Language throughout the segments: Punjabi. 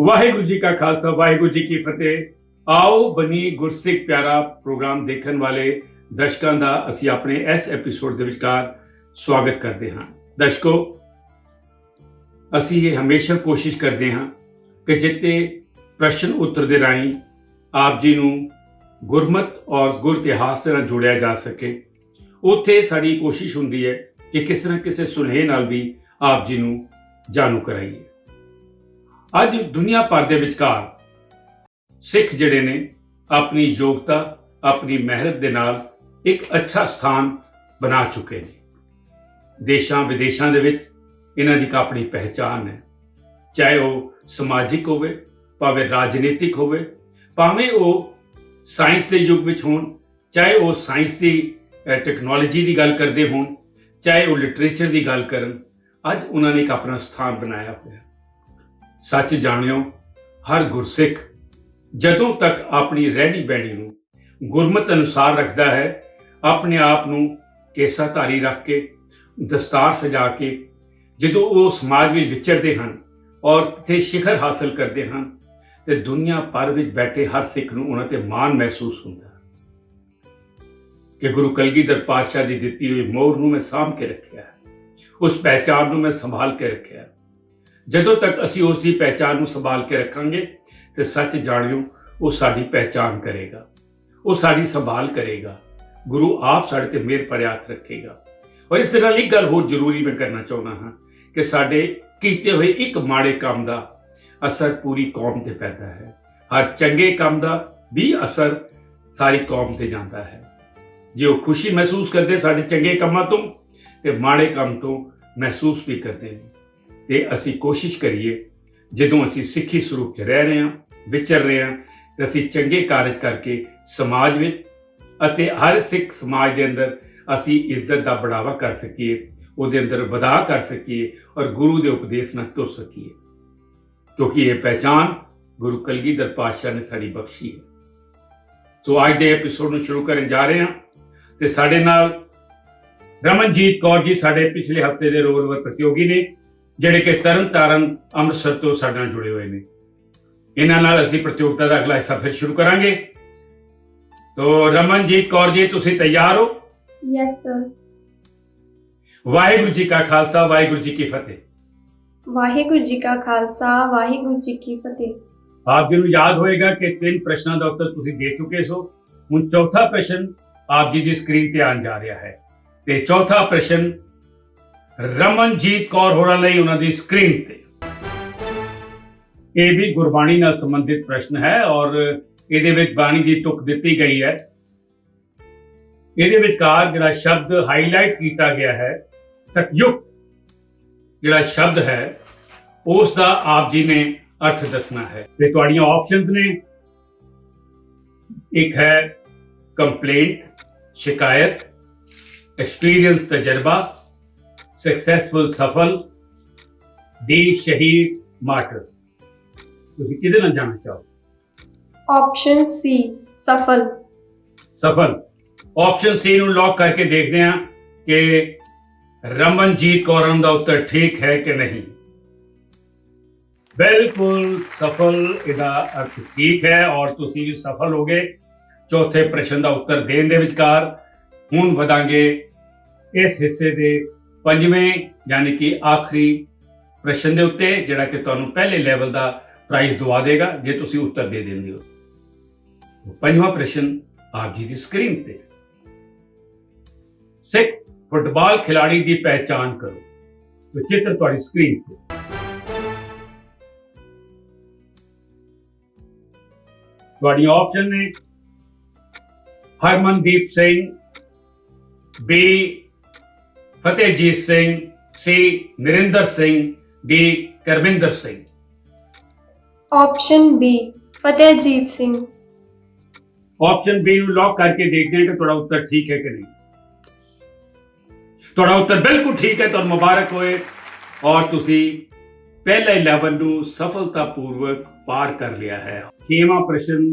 ਵਾਹਿਗੁਰੂ ਜੀ ਕਾ ਖਾਲਸਾ ਵਾਹਿਗੁਰੂ ਜੀ ਕੀ ਫਤਿਹ। ਆਓ ਬਣੀ ਗੁਰਸਿੱਖ ਪਿਆਰਾ ਪ੍ਰੋਗਰਾਮ ਦੇਖਣ ਵਾਲੇ ਦਰਸ਼ਕਾਂ ਦਾ ਅਸੀਂ ਆਪਣੇ ਇਸ ਐਪੀਸੋਡ ਦੇ ਵਿਚਕਾਰ ਸਵਾਗਤ ਕਰਦੇ ਹਾਂ। ਦਰਸ਼ਕੋ, ਅਸੀਂ ਇਹ ਹਮੇਸ਼ਾ ਕੋਸ਼ਿਸ਼ ਕਰਦੇ ਹਾਂ ਕਿ ਜਿੱਤੇ ਪ੍ਰਸ਼ਨ ਉੱਤਰ ਦੇ ਰਾਹੀਂ ਆਪ ਜੀ ਨੂੰ ਗੁਰਮਤ ਔਰ ਗੁਰ ਇਤਿਹਾਸ ਨਾਲ ਜੋੜਿਆ ਜਾ ਸਕੇ, ਉੱਥੇ ਸਾਡੀ ਕੋਸ਼ਿਸ਼ ਹੁੰਦੀ ਹੈ ਕਿ ਕਿਸੇ ਨਾ ਕਿਸੇ ਸੁਨੇਹੇ ਨਾਲ ਵੀ ਆਪ ਜੀ ਨੂੰ ਜਾਣੂ ਕਰਾਈਏ। ਅੱਜ ਦੁਨੀਆ ਭਰ ਦੇ ਵਿਚਕਾਰ ਸਿੱਖ ਜਿਹੜੇ ਨੇ ਆਪਣੀ ਯੋਗਤਾ, ਆਪਣੀ ਮਿਹਨਤ ਦੇ ਨਾਲ ਇੱਕ ਅੱਛਾ ਸਥਾਨ ਬਣਾ ਚੁੱਕੇ ਨੇ। ਦੇਸ਼ਾਂ ਵਿਦੇਸ਼ਾਂ ਦੇ ਵਿੱਚ ਇਹਨਾਂ ਦੀ ਇੱਕ ਆਪਣੀ ਪਹਿਚਾਣ ਹੈ, ਚਾਹੇ ਉਹ ਸਮਾਜਿਕ ਹੋਵੇ, ਭਾਵੇਂ ਰਾਜਨੀਤਿਕ ਹੋਵੇ, ਭਾਵੇਂ ਉਹ ਸਾਇੰਸ ਦੇ ਯੁੱਗ ਵਿੱਚ ਹੋਣ, ਚਾਹੇ ਉਹ ਸਾਇੰਸ ਦੀ ਟੈਕਨੋਲੋਜੀ ਦੀ ਗੱਲ ਕਰਦੇ ਹੋਣ, ਚਾਹੇ ਉਹ ਲਿਟਰੇਚਰ ਦੀ ਗੱਲ ਕਰਨ। ਅੱਜ ਉਹਨਾਂ ਨੇ ਇੱਕ ਆਪਣਾ ਸਥਾਨ ਬਣਾਇਆ ਹੋਇਆ। ਸੱਚ ਜਾਣਿਓ, ਹਰ ਗੁਰਸਿੱਖ ਜਦੋਂ ਤੱਕ ਆਪਣੀ ਰਹਿਣੀ ਬਹਿਣੀ ਨੂੰ ਗੁਰਮਤ ਅਨੁਸਾਰ ਰੱਖਦਾ ਹੈ, ਆਪਣੇ ਆਪ ਨੂੰ ਕੇਸਾਧਾਰੀ ਰੱਖ ਕੇ, ਦਸਤਾਰ ਸਜਾ ਕੇ, ਜਦੋਂ ਉਹ ਸਮਾਜ ਵਿੱਚ ਵਿਚਰਦੇ ਹਨ ਔਰ ਕਿਤੇ ਸ਼ਿਖਰ ਹਾਸਲ ਕਰਦੇ ਹਨ, ਤੇ ਦੁਨੀਆ ਭਰ ਵਿੱਚ ਬੈਠੇ ਹਰ ਸਿੱਖ ਨੂੰ ਉਹਨਾਂ ਤੇ ਮਾਣ ਮਹਿਸੂਸ ਹੁੰਦਾ ਹੈ ਕਿ ਗੁਰੂ ਕਲਗੀਧਰ ਪਾਤਸ਼ਾਹ ਦੀ ਦਿੱਤੀ ਹੋਈ ਮੋਹਰ ਨੂੰ ਮੈਂ ਸਾਂਭ ਕੇ ਰੱਖਿਆ, ਉਸ ਪਹਿਚਾਣ ਨੂੰ ਮੈਂ ਸੰਭਾਲ ਕੇ ਰੱਖਿਆ। ਜਦੋਂ ਤੱਕ ਅਸੀਂ ਉਸ ਦੀ ਪਹਿਚਾਣ ਨੂੰ ਸੰਭਾਲ ਕੇ ਰੱਖਾਂਗੇ ਤੇ ਸੱਚ ਜਾਣਿਓ, ਉਹ ਸਾਡੀ ਪਹਿਚਾਣ ਕਰੇਗਾ, ਉਹ ਸਾਡੀ ਸੰਭਾਲ ਕਰੇਗਾ। ਗੁਰੂ ਆਪ ਸਾਡੇ ਤੇ ਮਿਹਰ ਭਰਿਆ ਹੱਥ ਰੱਖੇਗਾ। ਔਰ ਇਸ ਨਾਲ ਇੱਕ ਗੱਲ ਹੋਰ ਜ਼ਰੂਰੀ ਮੈਂ ਕਰਨਾ ਚਾਹੁੰਦਾ ਹਾਂ ਕਿ ਸਾਡੇ ਕੀਤੇ ਹੋਏ ਇੱਕ ਮਾੜੇ ਕੰਮ ਦਾ ਅਸਰ ਪੂਰੀ ਕੌਮ ਤੇ ਪੈਂਦਾ ਹੈ। ਹਰ ਚੰਗੇ ਕੰਮ ਦਾ ਵੀ ਅਸਰ ਸਾਰੀ ਕੌਮ ਤੇ ਜਾਂਦਾ ਹੈ। ਜੇ ਉਹ ਖੁਸ਼ੀ ਮਹਿਸੂਸ ਕਰਦੇ ਸਾਡੇ ਚੰਗੇ ਕੰਮਾਂ ਤੋਂ, ਤੇ ਮਾੜੇ ਕੰਮ ਤੋਂ ਮਹਿਸੂਸ ਵੀ ਕਰਦੇ ਨੇ। ਤੇ ਅਸੀਂ ਕੋਸ਼ਿਸ਼ ਕਰੀਏ, ਜਦੋਂ ਅਸੀਂ ਸਿੱਖੀ ਸਰੂਪ 'ਚ ਰਹਿ ਰਹੇ ਹਾਂ, ਵਿਚਰ ਰਹੇ ਹਾਂ, ਤੇ ਅਸੀਂ ਚੰਗੇ ਕਾਰਜ ਕਰਕੇ ਸਮਾਜ ਵਿੱਚ ਅਤੇ ਹਰ ਸਿੱਖ ਸਮਾਜ ਦੇ ਅੰਦਰ ਅਸੀਂ ਇੱਜ਼ਤ ਦਾ ਬੜਾਵਾ ਕਰ ਸਕੀਏ, ਉਹਦੇ ਅੰਦਰ ਵਧਾ ਕਰ ਸਕੀਏ ਔਰ ਗੁਰੂ ਦੇ ਉਪਦੇਸ਼ ਨਾਲ ਤੁਰ ਸਕੀਏ, ਕਿਉਂਕਿ ਇਹ ਪਹਿਚਾਨ ਗੁਰੂ ਕਲਗੀਧਰ ਪਾਤਸ਼ਾਹ ਨੇ ਸਾਡੀ ਬਖਸ਼ੀ ਹੈ। ਸੋ ਅੱਜ ਦੇ ਐਪੀਸੋਡ ਨੂੰ ਸ਼ੁਰੂ ਕਰਨ ਜਾ ਰਹੇ ਹਾਂ ਤੇ ਸਾਡੇ ਨਾਲ ਰਮਨਜੀਤ ਕੌਰ ਜੀ ਸਾਡੇ ਪਿਛਲੇ ਹਫਤੇ ਦੇ ਰੋਲਵਰ ਪ੍ਰਤੀਯੋਗੀ ਨੇ, ਜਿਹੜੇ ਕਿ ਤਰਨਤਾਰਨ ਅੰਮ੍ਰਿਤਸਰ ਤੋਂ ਸਾਡੇ ਨਾਲ ਜੁੜੇ ਹੋਏ ਨੇ। ਇਹਨਾਂ ਨਾਲ ਅਸੀਂ ਪ੍ਰਤੀਯੋਗਤਾ ਦਾ ਅਗਲਾ ਹਿੱਸਾ ਫਿਰ ਸ਼ੁਰੂ ਕਰਾਂਗੇ। ਤੋ ਰਮਨਜੀਤ ਕੌਰ ਜੀ, ਤੁਸੀਂ ਤਿਆਰ ਹੋ? Yes sir. ਵਾਹਿਗੁਰੂ ਜੀ ਕਾ ਖਾਲਸਾ ਵਾਹਿਗੁਰੂ ਜੀ ਕੀ ਫਤਿਹ। ਵਾਹਿਗੁਰੂ ਜੀ ਕਾ ਖਾਲਸਾ ਵਾਹਿਗੁਰੂ ਜੀ ਕੀ ਫਤਿਹ। ਆਪ ਜੀ ਨੂੰ ਯਾਦ ਹੋਏਗਾ ਕਿ 3 ਪ੍ਰਸ਼ਨਾਂ ਦਾ ਉੱਤਰ ਤੁਸੀਂ ਦੇ ਚੁੱਕੇ ਸੋ। ਹੁਣ ਚੌਥਾ ਪ੍ਰਸ਼ਨ ਆਪ ਜੀ ਦੀ ਸਕਰੀਨ ਤੇ ਆਉਣ ਜਾ ਰਿਹਾ ਹੈ ਤੇ ਚੌਥਾ ਪ੍ਰਸ਼ਨ ਰਮਨਜੀਤ ਕੌਰ ਹੋਰਾਂ ਲਈ ਉਹਨਾਂ ਦੀ ਸਕਰੀਨ ਤੇ। ਇਹ ਵੀ ਗੁਰਬਾਣੀ ਨਾਲ ਸੰਬੰਧਿਤ ਪ੍ਰਸ਼ਨ ਹੈ ਔਰ ਇਹਦੇ ਵਿੱਚ ਬਾਣੀ ਦੀ ਤੁਕ ਦਿੱਤੀ ਗਈ ਹੈ। ਇਹਦੇ ਵਿਚਕਾਰ ਜਿਹੜਾ ਸ਼ਬਦ ਹਾਈਲਾਈਟ ਕੀਤਾ ਗਿਆ ਹੈ, ਸਤਯੁਗ ਜਿਹੜਾ ਸ਼ਬਦ ਹੈ, ਉਸ ਦਾ ਆਪ ਜੀ ਨੇ ਅਰਥ ਦੱਸਣਾ ਹੈ। ਤੇ ਤੁਹਾਡੀਆਂ ਆਪਸ਼ਨਸ ਨੇ, ਇੱਕ ਹੈ ਕੰਪਲੇਂਟ ਸ਼ਿਕਾਇਤ, ਐਕਸਪੀਰੀਅੰਸ ਤਜਰਬਾ, सक्सेसफुल सफल, डी शहीद मार्टर। ਤੁਸੀਂ ਕਿਹਦੇ ਨਾਲ ਜਾਣਾ ਚਾਹੋ? ਆਪਸ਼ਨ ਸੀ ਸਫਲ। ਸਫਲ। ਆਪਸ਼ਨ ਸੀ ਨੂੰ ਲੌਕ ਕਰਕੇ ਦੇਖਦੇ ਹਾਂ ਕਿ ਰਮਨਜੀਤ ਕੌਰ ਦਾ ਉੱਤਰ ਠੀਕ ਹੈ ਕਿ ਨਹੀਂ। ਬਿਲਕੁਲ ਸਫਲ, ਇਹਦਾ ਅਰਥ ਠੀਕ ਹੈ ਔਰ ਤੁਸੀਂ ਵੀ ਸਫਲ ਹੋ ਗਏ ਚੌਥੇ ਪ੍ਰਸ਼ਨ ਦਾ ਉੱਤਰ ਦੇਣ ਦੇ ਵਿਚਕਾਰ। ਹੁਣ ਵਧਾਂਗੇ ਇਸ ਹਿੱਸੇ ਦੇ 5ਵੇਂ ਯਾਨੀ ਕਿ ਆਖਰੀ ਪ੍ਰਸ਼ਨ ਦੇ ਉੱਤੇ, ਜਿਹੜਾ ਕਿ ਤੁਹਾਨੂੰ ਪਹਿਲੇ ਲੈਵਲ ਦਾ ਪ੍ਰਾਈਜ਼ ਦਵਾ ਦੇਗਾ ਜੇ ਤੁਸੀਂ ਉੱਤਰ ਦੇ ਦਿੰਦੇ ਹੋ। 5ਵਾਂ ਪ੍ਰਸ਼ਨ ਆਪ ਜੀ ਦੀ ਸਕਰੀਨ ਤੇ। ਸਿੱਖ ਫੁੱਟਬਾਲ ਖਿਡਾਰੀ ਦੀ ਪਹਿਚਾਣ ਕਰੋ। तो चित्र ਤੁਹਾਡੀ ਸਕਰੀਨ ਤੇ। ਤੁਹਾਡੀਆਂ ਆਪਸ਼ਨ ਨੇ Harmandeep Singh, B Fatehjit Singh, C Narinder Singh, D Karvinder Singh. Option B Fatehjit Singh. Option B ਨੂੰ ਲੌਕ ਕਰਕੇ ਦੇਖਦੇ ਹਾਂ ਕਿ ਤੁਹਾਡਾ ਉੱਤਰ ਠੀਕ ਹੈ ਕਿ ਨਹੀਂ। ਤੁਹਾਡਾ ਉੱਤਰ ਬਿਲਕੁਲ ਠੀਕ ਹੈ, ਤੁਹਾਨੂੰ ਮੁਬਾਰਕ ਹੋਏ ਔਰ ਤੁਸੀਂ ਪਹਿਲੇ ਲੈਵਲ ਨੂੰ ਸਫਲਤਾਪੂਰਵਕ ਪਾਰ ਕਰ ਲਿਆ ਹੈ। 6ਵਾਂ ਪ੍ਰਸ਼ਨ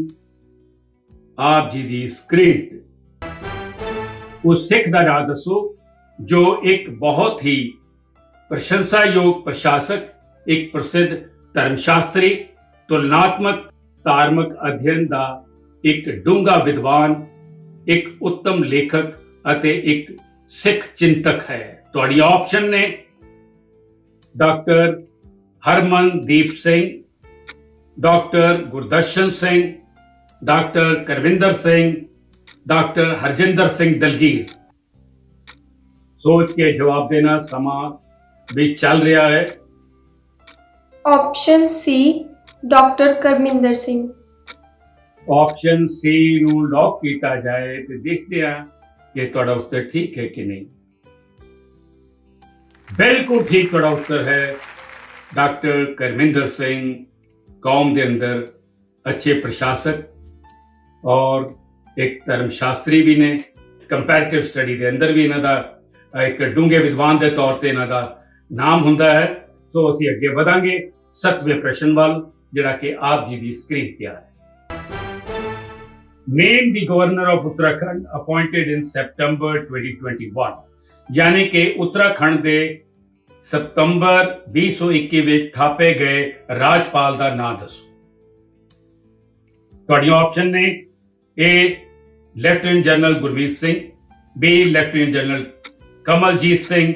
ਆਪ ਜੀ ਦੀ ਸਕਰੀਨ ਤੇ। ਉਸ ਸਿੱਖ ਦਾ ਨਾਮ ਦੱਸੋ जो एक बहुत ही प्रशंसायोग प्रशासक, एक प्रसिद्ध धर्मशास्त्री ਤੁਲਨਾਤਮਕ ਧਾਰਮਿਕ ਅਧਿਐਨ ਦਾ ਇੱਕ ਡੂੰਘਾ ਵਿਦਵਾਨ, ਇੱਕ ਉੱਤਮ ਲੇਖਕ ਅਤੇ ਇੱਕ ਸਿੱਖ ਚਿੰਤਕ ਹੈ। ਤੁਹਾਡੀ ਆਪਸ਼ਨ ਨੇ doctor Harmandeep Singh, doctor Gurdarshan Singh, doctor Karvinder Singh, doctor Harjinder Singh Dalgir. सोच के जवाब देना, समा भी चल रहा है। Option C doctor Karminder Singh. Option C ਨੂੰ ਲੌਕ ਕੀਤਾ ਜਾਏ ਤੇ ਦੇਖਦੇ ਆ ਕਿ ਤੁਹਾਡਾ ਉੱਤਰ ਠੀਕ ਹੈ ਕਿ ਨਹੀਂ। ਬਿਲਕੁਲ ਠੀਕ ਤੁਹਾਡਾ ਉੱਤਰ ਹੈ। ਡਾਕਟਰ ਕਰਮਿੰਦਰ ਸਿੰਘ ਕੌਮ ਦੇ ਅੰਦਰ ਅੱਛੇ ਪ੍ਰਸ਼ਾਸਕ ਔਰ ਇੱਕ ਧਰਮ ਸ਼ਾਸਤਰੀ ਵੀ ਨੇ। ਕੰਪੈਰੀਟਿਵ ਸਟੱਡੀ ਦੇ ਅੰਦਰ ਵੀ ਇਹਨਾਂ ਦਾ ਇੱਕ ਡੂੰਘੇ ਵਿਦਵਾਨ ਦੇ ਤੌਰ ਤੇ ਇਹਨਾਂ ਦਾ ਨਾਮ ਹੁੰਦਾ ਹੈ। ਸੋ ਅਸੀਂ ਅੱਗੇ ਵਧਾਂਗੇ 7ਵੇਂ ਪ੍ਰਸ਼ਨ ਵੱਲ, ਜਿਹੜਾ ਕਿ ਆਪ ਜੀ ਦੀ ਸਕਰੀਨ ਤੇ ਆ ਹੈ। ਨੇਮ ਦੀ governor of Uttarakhand appointed in September 2021, ਯਾਨੀ ਕਿ ਉੱਤਰਾਖੰਡ ਦੇ ਸਤੰਬਰ 2021 ਵਿੱਚ ਥਾਪੇ ਗਏ ਰਾਜਪਾਲ ਦਾ ਨਾਮ ਦੱਸੋ। ਤੁਹਾਡੀਆਂ ਆਪਸ਼ਨ ਨੇ A lieutenant general Gurmeet Singh, B lieutenant general Kamaljeet Singh,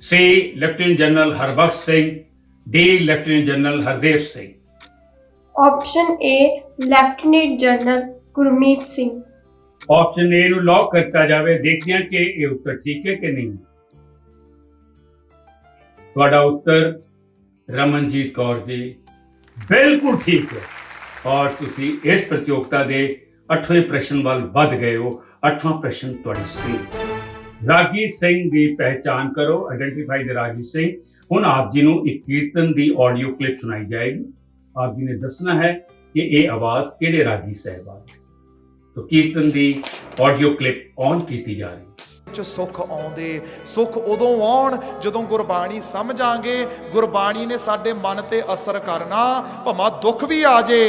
C lieutenant general Harbakhsh Singh, D lieutenant general Hardev Singh. Option A lieutenant general Gurmeet Singh. Option A ਨੂੰ ਲੌਕ ਕੀਤਾ ਜਾਵੇ। ਦੇਖਦੇ ਹਾਂ ਕਿ ਇਹ ਉੱਤਰ ਠੀਕ ਹੈ ਕਿ ਨਹੀਂ। ਤੁਹਾਡਾ ਉੱਤਰ ਰਮਨਜੀਤ ਕੌਰ ਜੀ ਬਿਲਕੁਲ ਠੀਕ ਹੈ ਔਰ ਤੁਸੀਂ ਇਸ ਪ੍ਰਤੀਯੋਗਤਾ ਦੇ 8ਵੇਂ ਪ੍ਰਸ਼ਨ ਵੱਲ ਵੱਧ ਗਏ ਹੋ। 8ਵਾਂ ਪ੍ਰਸ਼ਨ ਤੁਹਾਡੀ ਸਕਰੀਨ। ਰਾਗੀ ਸਿੰਘ ਦੀ ਪਹਿਚਾਣ ਕਰੋ, ਆਇਡੈਂਟੀਫਾਈ ਦ ਰਾਗੀ ਸਿੰਘ। ਹੁਣ ਆਪ ਜੀ ਨੂੰ ਇੱਕ ਕੀਰਤਨ ਦੀ ਆਡੀਓ ਕਲਿੱਪ ਸੁਣਾਈ ਜਾਏਗੀ। ਆਪ ਜੀ ਨੇ ਦੱਸਣਾ ਹੈ ਕਿ ਇਹ ਆਵਾਜ਼ ਕਿਹੜੇ ਰਾਗੀ ਸਾਹਿਬਾਨ ਦੀ। तो कीर्तन दी ऑडियो क्लिप ऑन की जा रही। ਚ ਸੁੱਖ ਆਉਂਦੇ, ਸੁੱਖ ਉਦੋਂ ਆਉਣ ਜਦੋਂ ਗੁਰਬਾਣੀ ਸਮਝਾਂਗੇ। ਗੁਰਬਾਣੀ ਨੇ ਸਾਡੇ ਮਨ ਤੇ ਅਸਰ ਕਰਨਾ, ਭਾਵੇਂ ਦੁੱਖ ਵੀ ਆ ਜੇ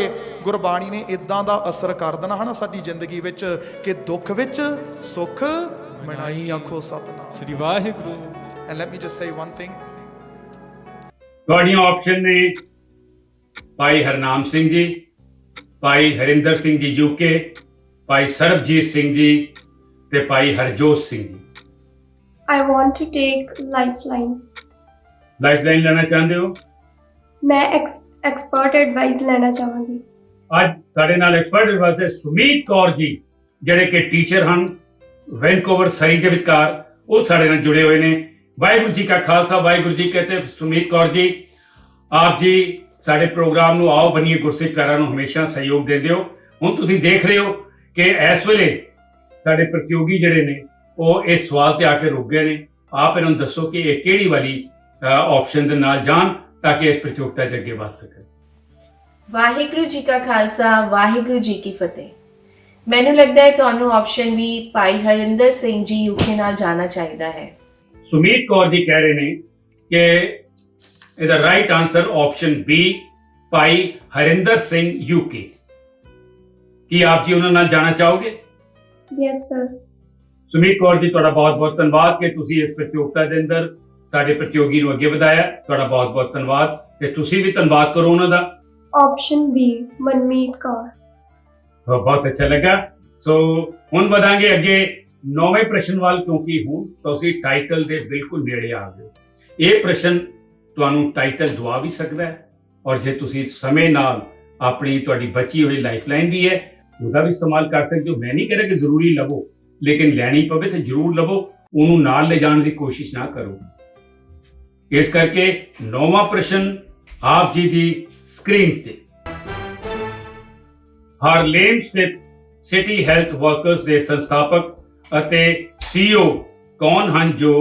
ਗੁਰਬਾਣੀ ਨੇ ਇਦਾਂ ਦਾ ਅਸਰ ਕਰ ਦੇਣਾ ਹਨਾ ਸਾਡੀ ਜ਼ਿੰਦਗੀ ਵਿੱਚ ਕਿ ਦੁੱਖ ਵਿੱਚ ਸੁੱਖ ਮਨਾਈ। ਆਖੋ Satnam Shri Waheguru. And let me just say one thing. ਤੁਹਾਡੀਆਂ ਆਪਸ਼ਨ ਨੇ ਭਾਈ ਹਰਨਾਮ ਸਿੰਘ ਜੀ, ਭਾਈ ਹਰਿੰਦਰ ਸਿੰਘ ਜੀ ਯੂਕੇ, ਭਾਈ ਸਰਬਜੀਤ ਸਿੰਘ ਜੀ ਤੇ ਭਾਈ Harjot Singh ji. I want to take lifeline। Lifeline ਲੈਣਾ ਚਾਹੁੰਦੇ ਹੋ? मैं एक्सपर्ट एडवाइस लेना चाहूंगी। ਅੱਜ ਸਾਡੇ ਨਾਲ ਐਕਸਪਰਟ ਵਾਸਤੇ ਸੁਮੀਤ ਕੌਰ ਜੀ, ਜਿਹੜੇ ਕਿ ਟੀਚਰ ਹਨ ਵੈਨਕੂਵਰ ਸਰੀ ਦੇ ਵਿਚਕਾਰ, ਉਹ ਸਾਡੇ ਨਾਲ ਜੁੜੇ ਹੋਏ ਨੇ। ਵਾਹਿਗੁਰੂ ਜੀ ਕਾ ਖਾਲਸਾ, ਵਾਹਿਗੁਰੂ ਜੀ ਕੀ ਫਤਿਹ। ਸੁਮੀਤ ਕੌਰ ਜੀ, ਆਪ ਜੀ ਸਾਡੇ ਪ੍ਰੋਗਰਾਮ ਨੂੰ ਆਓ ਬਣੀਏ ਗੁਰਸਿੱਖ ਪਿਆਰਾਂ ਨੂੰ ਹਮੇਸ਼ਾ ਸਹਿਯੋਗ ਦਿੰਦੇ ਹੋ। ਹੁਣ ਤੁਸੀਂ ਦੇਖ ਰਹੇ ਹੋ ਕਿ ਇਸ ਵੇਲੇ ਸਾਡੇ ਪ੍ਰਤੀਯੋਗੀ ਜਿਹੜੇ ਨੇ ਉਹ ਇਸ ਸਵਾਲ ਤੇ ਆ ਕੇ ਰੁਕ ਗਏ ਨੇ। ਆਪ ਇਹਨਾਂ ਨੂੰ ਦੱਸੋ ਕਿ ਇਹ ਕਿਹੜੀ ਵਾਲੀ ਆਪਸ਼ਨ ਦੇ ਨਾਲ ਜਾਣ ਤਾਂ ਕਿ ਇਸ ਪ੍ਰਤੀਯੋਗਤਾ 'ਚ ਅੱਗੇ ਵੱਧ ਸਕਣ। ਵਾਹਿਗੁਰੂ ਜੀ ਕਾ ਖਾਲਸਾ, ਵਾਹਿਗੁਰੂ ਜੀ ਕੀ ਫਤਿਹ। ਮੈਨੂੰ ਲੱਗਦਾ ਹੈ ਤੁਹਾਨੂੰ ਆਪਸ਼ਨ ਵੀ ਭਾਈ ਹਰਿੰਦਰ ਸਿੰਘ ਜੀ ਯੂਕੇ ਨਾਲ ਜਾਣਾ ਚਾਹੀਦਾ ਹੈ। ਸੁਮੀਤ ਕੌਰ ਜੀ ਕਹਿ ਰਹੇ ਨੇ ਕਿ ਇਹਦਾ ਰਾਈਟ ਆਨਸਰ ਆਪਸ਼ਨ B ਭਾਈ ਹਰਿੰਦਰ ਸਿੰਘ ਯੂਕੇ। ਕੀ ਆਪ ਜੀ ਉਹਨਾਂ ਨਾਲ ਜਾਣਾ ਚਾਹੋਗੇ? Yes sir. ਸੁਮੀਤ ਕੌਰ ਜੀ, ਤੁਹਾਡਾ ਬਹੁਤ-ਬਹੁਤ ਧੰਨਵਾਦ ਕਿ ਤੁਸੀਂ ਇਸ ਪ੍ਰਤੀਯੋਗਤਾ ਦੇ ਅੰਦਰ ਸਾਡੇ ਪ੍ਰਤੀਯੋਗੀ ਨੂੰ ਅੱਗੇ ਵਧਾਇਆ। ਤੁਹਾਡਾ ਬਹੁਤ-ਬਹੁਤ ਧੰਨਵਾਦ ਤੇ ਤੁਸੀਂ ਵੀ ਧੰਨਵਾਦ ਕਰੋ ਉਹਨਾਂ ਦਾ। ऑप्शन बी मनमीत कौर। ਬਹੁਤ ਅੱਛਾ ਲੱਗਾ। ਸੋ ਹੁਣ ਵਧਾਂਗੇ ਅੱਗੇ 9ਵੇਂ ਪ੍ਰਸ਼ਨ ਵੱਲ, ਕਿਉਂਕਿ ਹੁਣ ਤੁਸੀਂ ਟਾਈਟਲ ਦੇ ਬਿਲਕੁਲ ਨੇੜੇ ਆ ਗਏ। ਇਹ ਪ੍ਰਸ਼ਨ ਤੁਹਾਨੂੰ ਟਾਈਟਲ ਦਵਾ ਵੀ ਸਕਦਾ ਹੈ ਔਰ ਜੇ ਤੁਸੀਂ ਸਮੇਂ ਨਾਲ ਆਪਣੀ ਤੁਹਾਡੀ ਬਚੀ ਹੋਈ ਲਾਈਫਲਾਈਨ ਵੀ ਹੈ ਉਹਦਾ ਵੀ ਇਸਤੇਮਾਲ ਕਰ ਸਕਦੇ ਹੋ। ਮੈਂ ਨਹੀਂ ਕਹਿ ਰਿਹਾ ਕਿ ਜ਼ਰੂਰੀ ਲਵੋ, ਲੇਕਿਨ ਲੈਣੀ ਪਵੇ ਤੇ ਜ਼ਰੂਰ ਲਵੋ। ਉਹਨੂੰ ਨਾਲ ਲੈ ਜਾਣ ਦੀ ਕੋਸ਼ਿਸ਼ ਨਾ ਕਰੋ। ਇਸ ਕਰਕੇ 9ਵਾਂ ਪ੍ਰਸ਼ਨ ਆਪ ਜੀ ਦੀ ਸਕਰੀਨ ਤੇ। ਹਾਰਲੇਮ ਸਥਿਤ ਸਿਟੀ ਹੈਲਥ ਵਰਕਰਸ ਦੇ ਸੰਸਥਾਪਕ ਅਤੇ CEO ਕੌਣ ਹਨ ਜੋ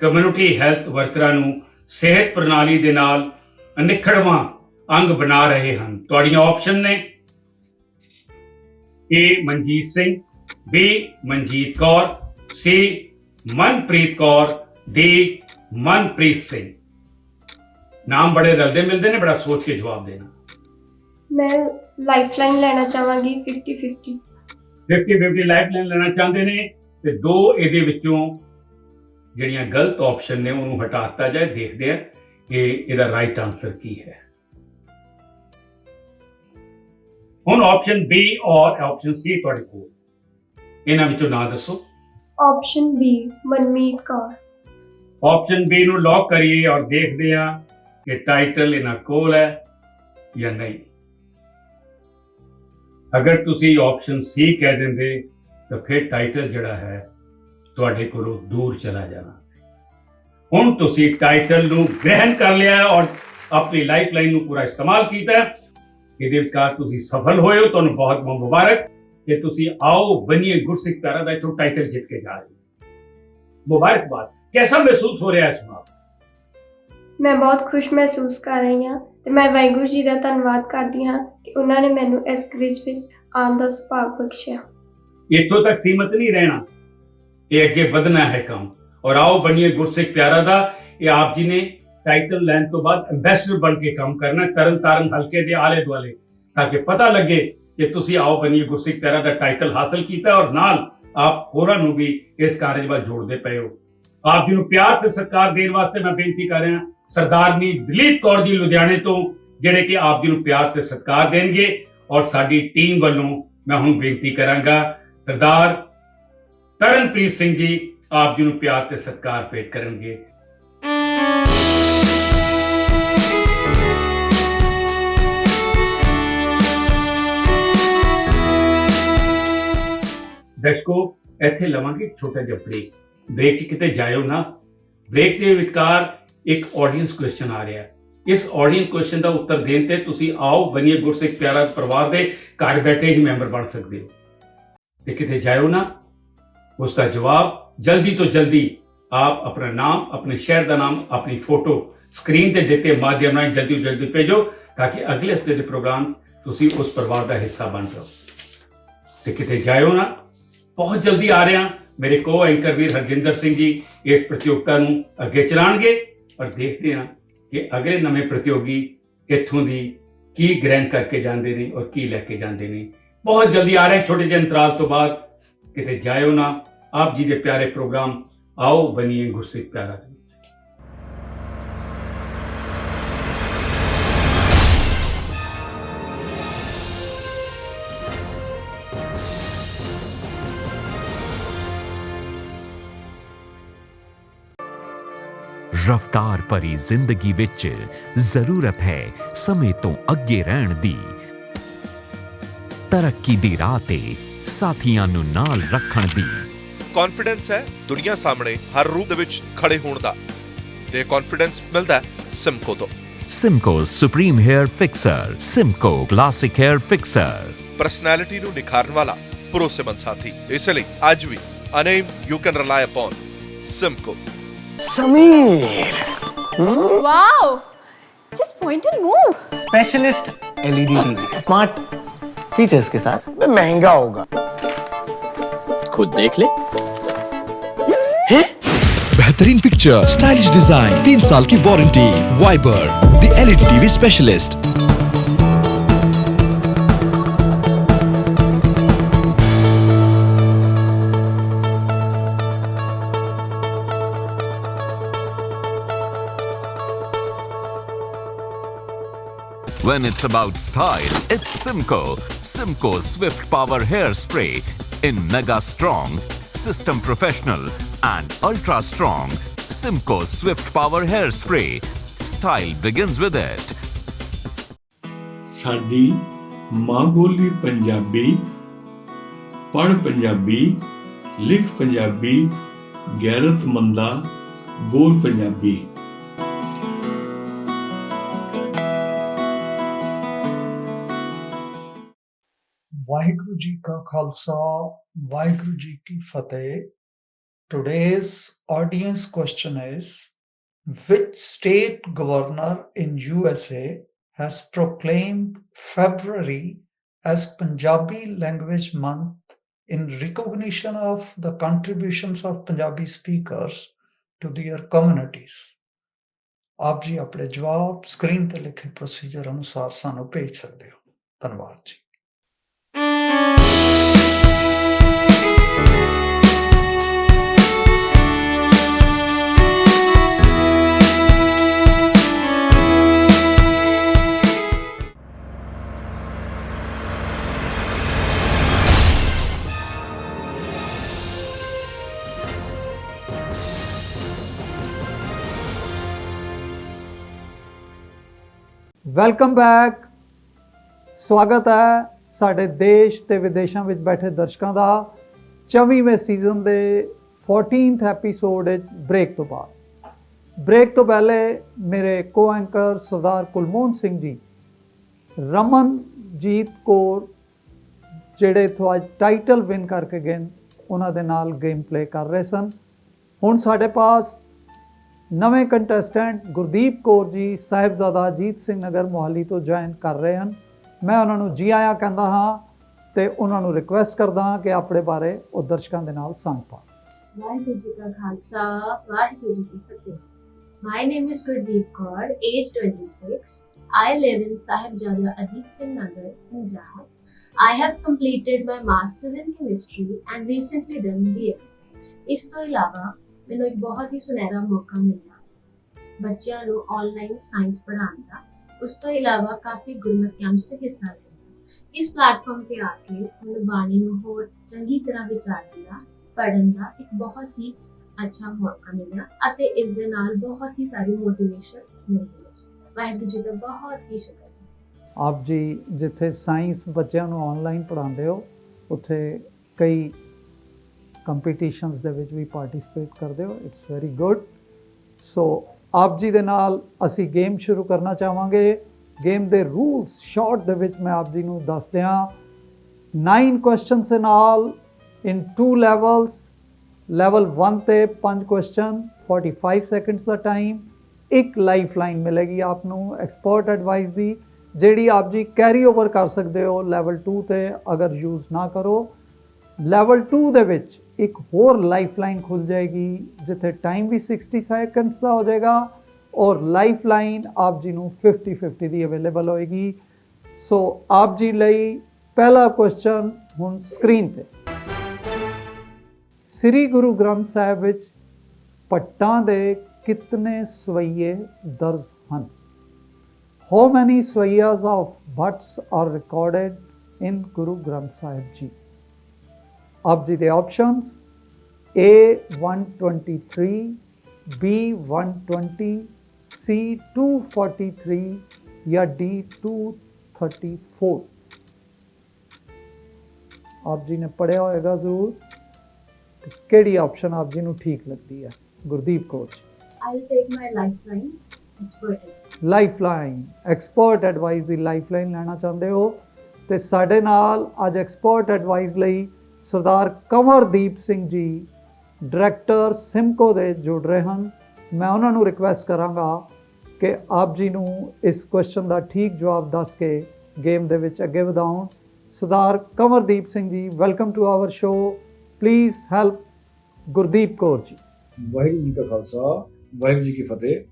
ਕਮਿਊਨਿਟੀ ਹੈਲਥ ਵਰਕਰਾਂ ਨੂੰ ਸਿਹਤ ਪ੍ਰਣਾਲੀ ਦੇ ਨਾਲ ਅਨਿੱਖੜਵਾਂ ਅੰਗ ਬਣਾ ਰਹੇ ਹਨ? ਤੁਹਾਡੀਆਂ ਆਪਸ਼ਨ ਨੇ A Manjeet Singh, B Manjeet Kaur, C Manpreet Kaur, D Manpreet Singh. ਨਾਮ ਬੜੇ ਰਲਦੇ ਮਿਲਦੇ ਨੇ, ਬੜਾ ਸੋਚ ਕੇ ਜਵਾਬ ਦੇਣਾ। मैं लाइफलाइन लेना चाहूंगी 50-50। 50-50 ਲਾਈਫਲਾਈਨ ਲੈਣਾ ਚਾਹੁੰਦੇ ਨੇ ਤੇ ਦੋ ਇਹਦੇ ਵਿੱਚੋਂ ਜਿਹੜੀਆਂ ਗਲਤ ਆਪਸ਼ਨ ਨੇ ਉਹਨੂੰ ਹਟਾ ਦਿੱਤਾ ਜਾਏ। ਦੇਖਦੇ ਆ ਕਿ ਇਹਦਾ ਰਾਈਟ ਆਨਸਰ ਕੀ ਹੈ। ਹੁਣ ਆਪਸ਼ਨ B ਔਰ ਆਪਸ਼ਨ C ਤੁਹਾਡੇ ਕੋਲ, ਇਹਨਾਂ ਵਿੱਚੋਂ ਨਾਂ ਦੱਸੋ। Option B Manmeet Kaur. Option B ਨੂੰ ਲੌਕ ਕਰੀਏ ਔਰ ਦੇਖਦੇ ਹਾਂ ਕਿ ਟਾਈਟਲ ਇਹਨਾਂ ਕੋਲ ਹੈ ਜਾਂ ਨਹੀਂ। ਅਗਰ ਤੁਸੀਂ ਆਪਸ਼ਨ C ਕਹਿ ਦਿੰਦੇ ਤਾਂ ਫਿਰ ਟਾਈਟਲ ਜਿਹੜਾ ਹੈ ਤੁਹਾਡੇ ਕੋਲੋਂ ਦੂਰ ਚਲਾ ਜਾਣਾ ਸੀ। ਹੁਣ ਤੁਸੀਂ ਟਾਈਟਲ ਨੂੰ ਗ੍ਰਹਿਣ ਕਰ ਲਿਆ ਹੈ ਔਰ ਆਪਣੀ ਲਾਈਫਲਾਈਨ ਨੂੰ ਪੂਰਾ ਇਸਤੇਮਾਲ ਕੀਤਾ ਹੈ। ਇਹਦੇ ਵਿਚਕਾਰ ਤੁਸੀਂ ਸਫਲ ਹੋਏ ਹੋ, ਤੁਹਾਨੂੰ ਬਹੁਤ ਬਹੁਤ ਮੁਬਾਰਕ ਕਿ ਤੁਸੀਂ आओ बनिए गुरसिख प्यारा ਦਾ ਇਥੋਂ ਟਾਈਟਲ ਜਿੱਤ ਕੇ ਜਾ ਰਹੇ ਹੋ। ਮੁਬਾਰਕਬਾਦ। कैसा महसूस हो रहा है इस बात? ਮੈਂ ਬਹੁਤ ਖੁਸ਼ ਮਹਿਸੂਸ ਕਰ ਰਹੀ ਹਾਂ ਤੇ ਮੈਂ ਵਾਹਿਗੁਰੂ ਜੀ ਦਾ ਧੰਨਵਾਦ ਕਰਦੀ ਹਾਂ ਕਿ ਉਹਨਾਂ ਨੇ ਮੈਨੂੰ ਇਸ ਕਵਿਜ਼ ਵਿੱਚ ਆਉਣ ਦਾ ਸੁਭਾਗ ਬਖਸ਼ਿਆ। ਇੱਥੋਂ ਤੱਕ ਸੀਮਤ ਨਹੀਂ ਰਹਿਣਾ, ਇਹ ਅੱਗੇ ਵਧਣਾ ਹੈ ਕੰਮ। ਔਰ आओ बनिए गुरसिख प्यारा ਦਾ ਇਹ ਆਪ ਜੀ ਨੇ ਟਾਈਟਲ ਲੈਣ ਤੋਂ ਬਾਅਦ ਐਂਬੈਸਡਰ ਬਣ ਕੇ ਕੰਮ ਕਰਨਾ ਤਰਨ ਤਾਰਨ ਹਲਕੇ ਦੇ ਆਲੇ ਦੁਆਲੇ, ਤਾਂ ਕਿ ਪਤਾ ਲੱਗੇ ਕਿ ਤੁਸੀਂ आओ बनिए गुरसिख प्यारा ਦਾ ਟਾਈਟਲ ਹਾਸਲ ਕੀਤਾ ਔਰ ਨਾਲ ਆਪ ਹੋਰਾਂ ਨੂੰ ਵੀ ਇਸ ਕਾਰਜ ਵੱਲ ਜੋੜਦੇ ਪਏ ਹੋ। ਆਪ ਜੀ ਨੂੰ ਪਿਆਰ ਤੇ ਸਤਿਕਾਰ ਦੇਣ ਵਾਸਤੇ ਮੈਂ ਬੇਨਤੀ ਕਰ ਰਿਹਾ ਸਰਦਾਰਨੀ ਦਲੀਪ ਕੌਰ ਜੀ ਲੁਧਿਆਣੇ ਤੋਂ, ਜਿਹੜੇ ਕਿ ਆਪ ਜੀ ਨੂੰ ਪਿਆਰ ਤੇ ਸਤਿਕਾਰ ਦੇਣਗੇ। ਔਰ ਸਾਡੀ ਟੀਮ ਵੱਲੋਂ ਮੈਂ ਹੁਣ ਬੇਨਤੀ ਕਰਾਂਗਾ ਸਰਦਾਰ ਤਰਨਪ੍ਰੀਤ ਸਿੰਘ ਜੀ ਆਪ ਜੀ ਨੂੰ ਪਿਆਰ ਤੇ ਸਤਿਕਾਰ ਭੇਟ ਕਰਨਗੇ। ਦਰਸ਼ਕੋ ਇੱਥੇ ਲਵਾਂਗੇ ਛੋਟਾ ਜਿਹਾ ਬ੍ਰੇਕ 'ਚ ਕਿਤੇ ਜਾਇਓ ਨਾ। ਬ੍ਰੇਕ ਦੇ ਵਿਚਕਾਰ ਇੱਕ ਆਡੀਅנס ਕੁਐਸਚਨ ਆ ਰਿਹਾ। ਇਸ ਆਡੀਅנס ਕੁਐਸਚਨ ਦਾ ਉੱਤਰ ਦੇਣ ਤੇ ਤੁਸੀਂ आओ बनिए गुरसिख प्यारा ਪਰਿਵਾਰ ਦੇ ਘਰ ਬੈਠੇ ਹੀ ਮੈਂਬਰ ਬਣ ਸਕਦੇ ਹੋ। ਤੇ ਕਿਤੇ ਜਾਇਓ ਨਾ, ਉਸ ਦਾ ਜਵਾਬ ਜਲਦੀ ਤੋਂ ਜਲਦੀ ਆਪ ਆਪਣਾ ਨਾਮ, ਆਪਣੇ ਸ਼ਹਿਰ ਦਾ ਨਾਮ, ਆਪਣੀ ਫੋਟੋ ਸਕਰੀਨ ਤੇ ਦਿੱਤੇ ਮਾਧਿਅਮ ਨਾਲ ਜਲਦੀ ਤੋਂ ਜਲਦੀ ਭੇਜੋ ਤਾਂ ਕਿ ਅਗਲੇ ਹਫਤੇ ਦੇ ਪ੍ਰੋਗਰਾਮ ਤੁਸੀਂ ਉਸ ਪਰਿਵਾਰ ਦਾ ਹਿੱਸਾ ਬਣ ਜਾਓ। ਤੇ ਕਿਤੇ ਜਾਇਓ ਨਾ, ਬਹੁਤ ਜਲਦੀ ਆ ਰਿਹਾ ਮੇਰੇ ਕੋ ਐਂਕਰ ਵੀਰ ਹਰਜਿੰਦਰ ਸਿੰਘ ਜੀ ਇਸ ਪ੍ਰਤੀਯੋਗਤਾ ਨੂੰ ਅੱਗੇ ਚਲਾਉਣਗੇ ਔਰ ਦੇਖਦੇ ਹਾਂ ਕਿ ਅਗਲੇ ਨਵੇਂ ਪ੍ਰਤੀਯੋਗੀ ਇੱਥੋਂ ਦੀ ਕੀ ਗ੍ਰਹਿਣ ਕਰਕੇ ਜਾਂਦੇ ਨੇ ਔਰ ਕੀ ਲੈ ਕੇ ਜਾਂਦੇ ਨੇ। ਬਹੁਤ ਜਲਦੀ ਆ ਰਹੇ ਛੋਟੇ ਜਿਹੇ ਅੰਤਰਾਲ ਤੋਂ ਬਾਅਦ। ਕਿਤੇ ਜਾਇਓ ਨਾ, ਆਪ ਜੀ ਦੇ ਪਿਆਰੇ ਪ੍ਰੋਗਰਾਮ आओ बनिए गुरसिख प्यारा। ਰਫ਼ਤਾਰ ਭਰੀ ਜ਼ਿੰਦਗੀ ਵਿੱਚ ਜ਼ਰੂਰਤ ਹੈ ਸਮੇਂ ਤੋਂ ਅੱਗੇ ਰਹਿਣ ਦੀ। ਤਰੱਕੀ ਦੀ ਰਾਹ ਤੇ ਸਾਥੀਆਂ ਨੂੰ ਨਾਲ ਰੱਖਣ ਦੀ। ਕੌਨਫੀਡੈਂਸ ਹੈ ਦੁਨੀਆ ਸਾਹਮਣੇ ਹਰ ਰੂਪ ਦੇ ਵਿੱਚ ਖੜੇ ਹੋਣ ਦਾ, ਤੇ ਕੌਨਫੀਡੈਂਸ ਮਿਲਦਾ ਸਿਮਕੋ ਤੋਂ। Simco supreme hair fixer, Simco classic hair fixer. Personality ਨੂੰ ਨਿਖਾਰਨ ਵਾਲਾ ਭਰੋਸੇਮੰਦ ਸਾਥੀ, ਇਸ ਲਈ ਅੱਜ ਵੀ a name you can rely upon Simco. Sameer Wow! Just point and move. Specialist LED TV smart features के साथ महंगा होगा, खुद देख ले। बेहतरीन पिक्चर, स्टाइलिश डिजाइन, 3 साल की warranty. Viber the LED TV specialist. When it's about style, it's Simco. Simco Swift Power Hairspray in Mega Strong, System Professional and Ultra Strong. Simco Swift Power Hairspray. Style begins with it. ਸਾਡੀ ਮਾਂ ਬੋਲੀ ਪੰਜਾਬੀ, ਪੜ੍ਹ ਪੰਜਾਬੀ, ਲਿਖ ਪੰਜਾਬੀ, ਗੈਰਤਮੰਦਾ ਬੋਲ ਪੰਜਾਬੀ। ਵਾਹਿਗੁਰੂ ਜੀ ਕਾ ਖਾਲਸਾ ਵਾਹਿਗੁਰੂ ਜੀ ਕੀ ਫਤਿਹ। Today's audience question is, which state governor in USA has proclaimed February as Punjabi Language Month in recognition of the contributions of Punjabi speakers to their communities? ਆਪ ਜੀ ਆਪਣੇ ਜਵਾਬ ਸਕਰੀਨ ਤੇ ਲਿਖੇ ਪ੍ਰੋਸੀਜਰ ਅਨੁਸਾਰ ਸਾਨੂੰ ਭੇਜ ਸਕਦੇ ਹੋ। ਧੰਨਵਾਦ ਜੀ। Welcome back. ਸਵਾਗਤ ਹੈ ਸਾਡੇ ਦੇਸ਼ ਤੇ ਵਿਦੇਸ਼ਾਂ ਵਿੱਚ ਬੈਠੇ ਦਰਸ਼ਕਾਂ ਦਾ 24ਵੇਂ ਸੀਜ਼ਨ ਦੇ 14th ਐਪੀਸੋਡ ਵਿੱਚ ਬ੍ਰੇਕ ਤੋਂ ਬਾਅਦ। ਬ੍ਰੇਕ ਤੋਂ ਪਹਿਲੇ ਮੇਰੇ ਕੋ ਐਂਕਰ ਸਰਦਾਰ ਕੁਲਮੋਹਨ ਸਿੰਘ ਜੀ, ਰਮਨਜੀਤ ਕੌਰ ਜਿਹੜੇ ਤੋਂ ਅੱਜ ਟਾਈਟਲ ਵਿਨ ਕਰਕੇ ਗਏ ਉਹਨਾਂ ਦੇ ਨਾਲ ਗੇਮ ਪਲੇ ਕਰ ਰਹੇ ਸਨ। ਹੁਣ ਸਾਡੇ ਪਾਸ ਨਵੇਂ ਕੰਟੈਸਟੈਂਟ ਗੁਰਦੀਪ ਕੌਰ ਜੀ ਸਾਹਿਬਜ਼ਾਦਾ ਅਜੀਤ ਸਿੰਘ ਨਗਰ ਮੋਹਾਲੀ ਤੋਂ ਜੁਆਇਨ ਕਰ ਰਹੇ ਹਨ। ਮੈਂ ਉਹਨਾਂ ਨੂੰ ਜੀ ਆਇਆਂ ਕਹਿੰਦਾ ਹਾਂ ਤੇ ਉਹਨਾਂ ਨੂੰ ਰਿਕੁਐਸਟ ਕਰਦਾ ਹਾਂ ਕਿ ਆਪਣੇ ਬਾਰੇ ਉਹ ਦਰਸ਼ਕਾਂ ਦੇ ਨਾਲ ਸਾਂਝ ਪਾਉਣ। ਵਾਹਿਗੁਰੂ ਜੀ ਕਾ ਖਾਲਸਾ, ਵਾਹਿਗੁਰੂ ਜੀ ਕੀ ਫਤਿਹ। My name is Gurdeep Kaur, age 26. I live in Sahibzada Ajit Singh Nagar, Punjab. I have completed my Masters in Chemistry and recently done BA. ਇਸ ਤੋਂ ਇਲਾਵਾ ਮੈਨੂੰ ਇੱਕ ਬਹੁਤ ਹੀ ਸੁਨਹਿਰਾ ਮੌਕਾ ਮਿਲਿਆ ਬੱਚਿਆਂ ਨੂੰ ਆਨਲਾਈਨ ਸਾਇੰਸ ਪੜ੍ਹਾਉਣ ਦਾ। ਉਸ ਤੋਂ ਇਲਾਵਾ ਕਾਫੀ ਗੁਰਮਤਿ ਕੈਂਪਸ ਤੇ ਹਿੱਸਾ ਲਿਆ। ਇਸ ਪਲੇਟਫਾਰਮ ਤੇ ਆ ਕੇ ਮੈਨੂੰ ਬਾਣੀ ਨੂੰ ਹੋਰ ਚੰਗੀ ਤਰ੍ਹਾਂ ਵਿਚਾਰਨ ਦਾ, ਪੜ੍ਹਨ ਦਾ ਇੱਕ ਬਹੁਤ ਹੀ ਅੱਛਾ ਮੌਕਾ ਮਿਲਿਆ ਅਤੇ ਇਸ ਦੇ ਨਾਲ ਬਹੁਤ ਹੀ ਸਾਰੀ ਮੋਟੀਵੇਸ਼ਨ ਮਿਲਦੀ ਹੈ। ਵਾਹਿਗੁਰੂ ਜੀ ਦਾ ਬਹੁਤ ਹੀ ਸ਼ੁਕਰ ਹੈ। ਆਪ ਜੀ ਜਿੱਥੇ ਸਾਇੰਸ ਬੱਚਿਆਂ ਨੂੰ ਆਨਲਾਈਨ ਪੜ੍ਹਾਉਂਦੇ ਹੋ ਉੱਥੇ ਕਈ ਕੰਪੀਟੀਸ਼ਨਸ ਦੇ ਵਿੱਚ ਵੀ ਪਾਰਟਿਸਿਪੇਟ ਕਰਦੇ ਹੋ। It's very good. ਸੋ ਆਪ ਜੀ ਦੇ ਨਾਲ ਅਸੀਂ ਗੇਮ ਸ਼ੁਰੂ ਕਰਨਾ ਚਾਹਾਂਗੇ। ਗੇਮ ਦੇ ਰੂਲਸ ਸ਼ਾਰਟ ਦੇ ਵਿੱਚ ਮੈਂ ਆਪ ਜੀ ਨੂੰ ਦੱਸ ਦਿਆਂ। 9 ਕੁਐਸਚਨਸ ਇਨ ਆਲ ਇਨ 2 ਲੈਵਲਸ। ਲੈਵਲ 1 ਤੇ 5 ਕੁਐਸਚਨ, 45 ਸੈਕਿੰਡਸ ਦਾ ਟਾਈਮ। ਇੱਕ ਲਾਈਫ ਲਾਈਨ ਮਿਲੇਗੀ ਆਪ ਨੂੰ ਐਕਸਪਰਟ ਐਡਵਾਈਸ ਦੀ, ਜਿਹੜੀ ਆਪ ਜੀ ਕੈਰੀ ਓਵਰ ਕਰ ਸਕਦੇ ਹੋ ਲੈਵਲ 2 ਤੇ ਅਗਰ ਯੂਜ਼ ਨਾ ਕਰੋ। ਲੈਵਲ 2 ਦੇ ਵਿੱਚ ਇੱਕ ਹੋਰ ਲਾਈਫ ਲਾਈਨ ਖੁੱਲ ਜਾਏਗੀ ਜਿੱਥੇ ਟਾਈਮ ਵੀ 60 ਸੈਕਿੰਡਸ ਦਾ ਹੋ ਜਾਏਗਾ ਔਰ ਲਾਈਫ ਲਾਈਨ ਆਪ ਜੀ ਨੂੰ 50-50 ਦੀ ਅਵੇਲੇਬਲ ਹੋਏਗੀ। ਸੋ ਆਪ ਜੀ ਲਈ ਪਹਿਲਾ ਕੁਐਸਚਨ ਹੁਣ ਸਕਰੀਨ ਤੇ। ਸ੍ਰੀ ਗੁਰੂ ਗ੍ਰੰਥ ਸਾਹਿਬ ਵਿੱਚ ਪੱਟਾਂ ਦੇ ਕਿਤਨੇ ਸਵਈਏ ਦਰਜ ਹਨ? How many swayas of butts are recorded in Guru Granth Sahib Ji? ਆਪ ਜੀ ਦੇ ਆਪਸ਼ਨਸ A 123, B 120, C 243 ਜਾਂ D 234। ਆਪ ਜੀ ਨੇ ਪੜਿਆ ਹੋਏਗਾ ਜ਼ਰੂਰ। ਕਿਹੜੀ ਆਪਸ਼ਨ ਆਪ ਜੀ ਨੂੰ ਠੀਕ ਲੱਗਦੀ ਹੈ ਗੁਰਦੀਪ ਕੌਰ ਜੀ? I will take my lifeline. Lifeline expert advice ਦੀ ਲਾਈਫ ਲਾਈਨ ਲੈਣਾ ਚਾਹੁੰਦੇ ਹੋ ਤੇ ਸਾਡੇ ਨਾਲ ਅੱਜ ਐਕਸਪਰਟ ਐਡਵਾਈਸ ਲਈ ਸਰਦਾਰ ਕੰਵਰਦੀਪ ਸਿੰਘ ਜੀ ਡਾਇਰੈਕਟਰ ਸਿਮਕੋ ਦੇ ਜੁੜ ਰਹੇ ਹਨ। ਮੈਂ ਉਹਨਾਂ ਨੂੰ ਰਿਕੁਐਸਟ ਕਰਾਂਗਾ ਕਿ ਆਪ ਜੀ ਨੂੰ ਇਸ ਕੁਐਸਚਨ ਦਾ ਠੀਕ ਜਵਾਬ ਦੱਸ ਕੇ ਗੇਮ ਦੇ ਵਿੱਚ ਅੱਗੇ ਵਧਾਉਣ। ਸਰਦਾਰ Kanwardeep Singh ji, welcome to our show. Please help Gurdeep Kaur ji. Waheguru ਜੀ ਕਾ ਖਾਲਸਾ, ਵਾਹਿਗੁਰੂ ਜੀ ਕੀ ਫਤਿਹ।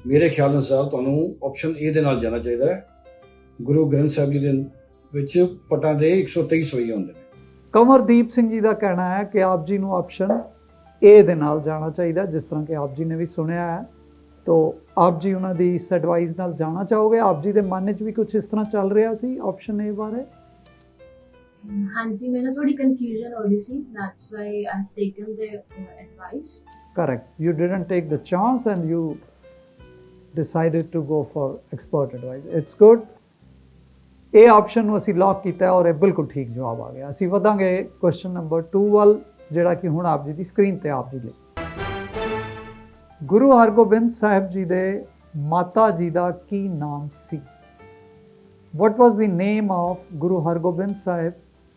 ਮੇਰੇ ਖਿਆਲ ਅਨੁਸਾਰ ਤੁਹਾਨੂੰ ਆਪਸ਼ਨ ਏ ਦੇ ਨਾਲ ਜਾਣਾ ਚਾਹੀਦਾ ਹੈ। ਗੁਰੂ ਗ੍ਰੰਥ ਸਾਹਿਬ ਜੀ ਦੇ ਵਿੱਚ ਪਟਾਂ ਦੇ 123 ਸਵਈਏ ਹੁੰਦੇ ਨੇ। ਕੰਵਰਦੀਪ ਸਿੰਘ ਜੀ ਦਾ ਕਹਿਣਾ ਹੈ ਕਿ ਆਪ ਜੀ ਨੂੰ ਆਪਸ਼ਨ ਏ ਦੇ ਨਾਲ ਜਾਣਾ ਚਾਹੀਦਾ, ਜਿਸ ਤਰ੍ਹਾਂ ਕਿ ਆਪ ਜੀ ਨੇ ਵੀ ਸੁਣਿਆ ਹੈ। ਤੋ ਆਪ ਜੀ ਉਹਨਾਂ ਦੀ ਇਸ ਐਡਵਾਈਸ ਨਾਲ ਜਾਣਾ ਚਾਹੋਗੇ? ਆਪ ਜੀ ਦੇ ਮਨ ਵਿੱਚ ਵੀ ਕੁਝ ਇਸ ਤਰ੍ਹਾਂ ਚੱਲ ਰਿਹਾ ਸੀ ਆਪਸ਼ਨ ਏ ਬਾਰੇ? ਹਾਂਜੀ, ਮੈਨੂੰ ਥੋੜੀ ਕਨਫਿਊਜ਼ਨ ਹੋ ਰਹੀ ਸੀ। That's why I have taken the advice. Correct. You didn't take the chance and you decided to go for expert advice. It's good. ਇਹ ਆਪਸ਼ਨ ਨੂੰ ਅਸੀਂ ਲੌਕ ਕੀਤਾ ਔਰ ਇਹ ਬਿਲਕੁਲ ਠੀਕ ਜਵਾਬ ਆ ਗਿਆ। ਅਸੀਂ ਵਧਾਂਗੇ ਕੁਐਸਚਨ ਨੰਬਰ 2 ਵੱਲ, ਜਿਹੜਾ ਕਿ ਹੁਣ ਆਪ ਜੀ ਦੀ ਸਕਰੀਨ ਤੇ ਆਪ ਜੀ ਲਈ। ਗੁਰੂ ਹਰਗੋਬਿੰਦ ਸਾਹਿਬ ਜੀ ਦੇ ਮਾਤਾ ਜੀ ਦਾ ਕੀ ਨਾਮ ਸੀ? What was the name of Guru Hargobind Sahib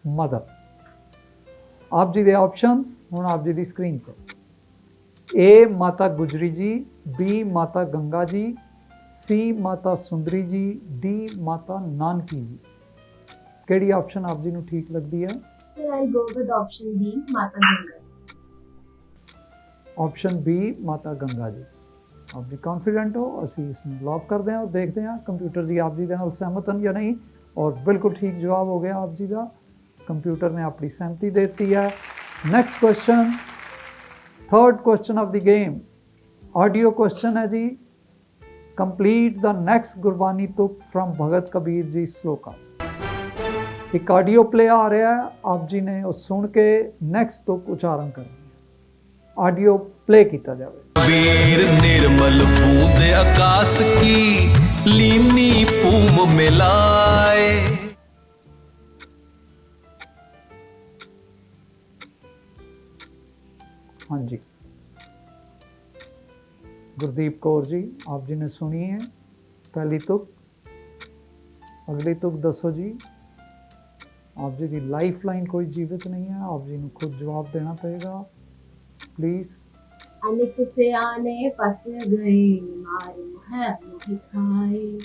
mother? ਆਪ ਜੀ ਦੇ ਆਪਸ਼ਨਸ ਹੁਣ ਆਪ ਜੀ ਦੀ ਸਕਰੀਨ ਤੇ। A ਮਾਤਾ ਗੁਜਰੀ ਜੀ, B ਮਾਤਾ ਗੰਗਾ ਜੀ, C ਮਾਤਾ ਸੁੰਦਰੀ ਜੀ, D ਮਾਤਾ ਨਾਨਕੀ ਜੀ। ਕਿਹੜੀ ਆਪਸ਼ਨ ਆਪ ਜੀ ਨੂੰ ਠੀਕ ਲੱਗਦੀ ਹੈ? Sir, I'll go with option B, ਮਾਤਾ ਗੰਗਾ ਜੀ। ਆਪਸ਼ਨ B ਮਾਤਾ ਗੰਗਾ ਜੀ। ਆਪ ਜੀ ਕੌਨਫੀਡੈਂਟ ਹੋ? ਅਸੀਂ ਇਸ ਨੂੰ ਲੌਕ ਕਰਦੇ ਹਾਂ ਔਰ ਦੇਖਦੇ ਹਾਂ ਕੰਪਿਊਟਰ ਜੀ ਆਪ ਜੀ ਦੇ ਨਾਲ ਸਹਿਮਤ ਹਨ ਜਾਂ ਨਹੀਂ। ਔਰ ਬਿਲਕੁਲ ਠੀਕ ਜਵਾਬ ਹੋ ਗਿਆ ਆਪ ਜੀ ਦਾ। ਕੰਪਿਊਟਰ ਨੇ ਆਪਣੀ ਸਹਿਮਤੀ ਦੇ ਦਿੱਤੀ ਹੈ। Next question, third question of the game, audio question है जी। कंप्लीट द नेक्स्ट गुरबानी तुक फ्रॉम भगत कबीर जी श्लोका। एक ऑडियो प्ले आ रहा है, आप जी ने उस सुन के नेक्स्ट तुक उच्चारण करना है। ऑडियो प्ले किया जाए। कबीर निर्मल बूंद आकाश की लीनी पूम मिलाए। हाँ जी, गुरदीप कौर जी, आप जी ने सुनी है पहली तुक। अगली तुक दसो जी। आप जी की लाइफ लाइन कोई जीवित नहीं है, आप जी ने खुद जवाब देना पड़ेगा प्लीज। अनिक से आने पच गए, मारू है मुझे खाए।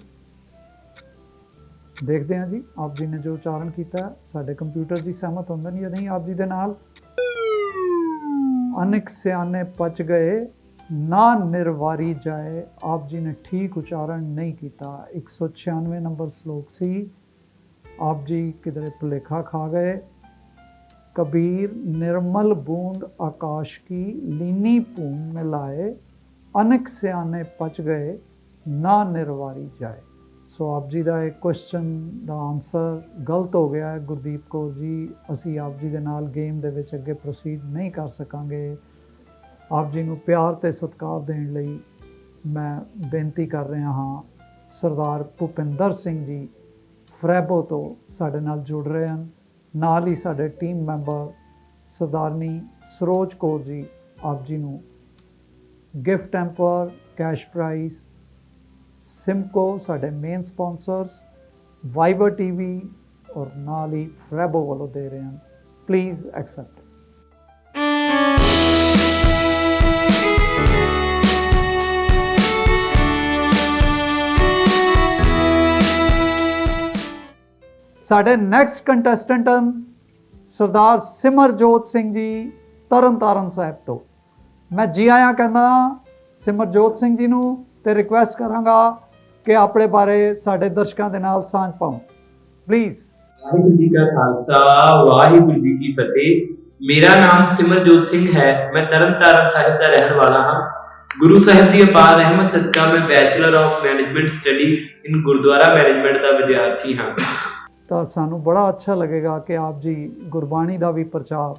देखते हैं जी आप जी ने जो उच्चारण किया साडे कंप्यूटर जी सहमत होंगे नहीं या नहीं आप जी दे नाल। अनिक सियाने पच गए ना निर्वारी जाए, आप जी ने ठीक उच्चारण नहीं किया। 196 नंबर श्लोक सी, आप जी किधरे भुलेखा खा गए। कबीर निर्मल बूंद आकाश की लीनी पूम में लाए, अनिक सियाने पच गए ना निर्वारी जाए। सो आप जी का एक क्वेश्चन का आंसर गलत हो गया है गुरदीप कौर जी। असी आप जी के नाल गेम दे विच अगे प्रोसीड नहीं कर सकांगे। आप जी नूं प्यार ते सत्कार देण लई मैं बेनती कर रहा हाँ, सरदार भुपिंदर सिंह जी फ्रैबो तो साडे नाल जुड़ रहे हैं, नाल ही साडे टीम मैंबर सरदारनी सरोज कौर जी आप जी नूं gift hamper, cash prize, Simco साडे मेन स्पॉन्सर्स, वाइबर टीवी और नाल ही फ्रैबो वालों दे रहे हैं। Please accept. साडे नैक्सट कंटेस्टेंट हैं सरदार सिमरजोत सिंह जी तरन तारण साहब तो। मैं जी आया कहना सिमरजोत सिंह जी नूं ते रिक्वेस्ट करांगा कि अपने बारे साडे दर्शकों के नाल सांझ पाओ प्लीज़। वाहिगुरू जी का खालसा, वाहिगुरू जी की फतेह। मेरा नाम सिमरजोत सिंह है, मैं तरन तारण साहिब का रहने वाला हाँ। गुरु साहिब की अपार रहमत सदका मैं bachelor of management studies in Gurdwara management का विद्यार्थी हाँ। तो सानू बड़ा अच्छा लगेगा कि आप जी गुरबाणी का भी प्रचार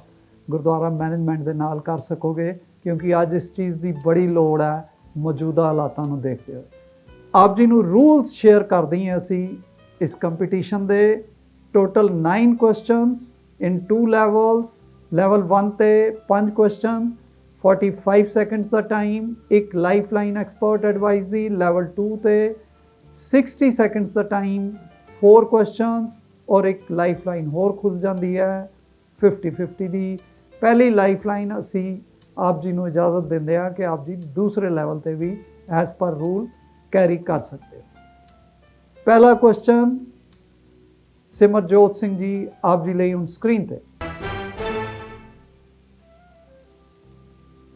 गुरुद्वारा मैनेजमेंट के नाल कर सकोगे, क्योंकि अज इस चीज़ की बड़ी लोड़ है मौजूदा हालातों को देखते हुए। आप जी नू रूल्स शेयर कर दी असी इस कंपीटीशन दे। टोटल 9 क्वेश्चनस इन 2 लैवल्स। लैवल 1 ते 5 क्वेश्चन, 45 सेकंड्स का टाइम, एक लाइफ लाइन एक्सपर्ट एडवाइस दी। लैवल 2 ते 60 सेकंड्स का टाइम, 4 क्वेश्चनस और एक लाइफ लाइन होर खुल जाती है 50-50 दी। पहली लाइफ लाइन असी आप जी नू इजाज़त देंदे आ कि आप जी दूसरे लैवल ते भी एज पर रूल कैरी कर सकते हो। पहला क्वेश्चन सिमरजोत सिंह जी आप जी ਲਈ ਹੁਣ स्क्रीन ਤੇ।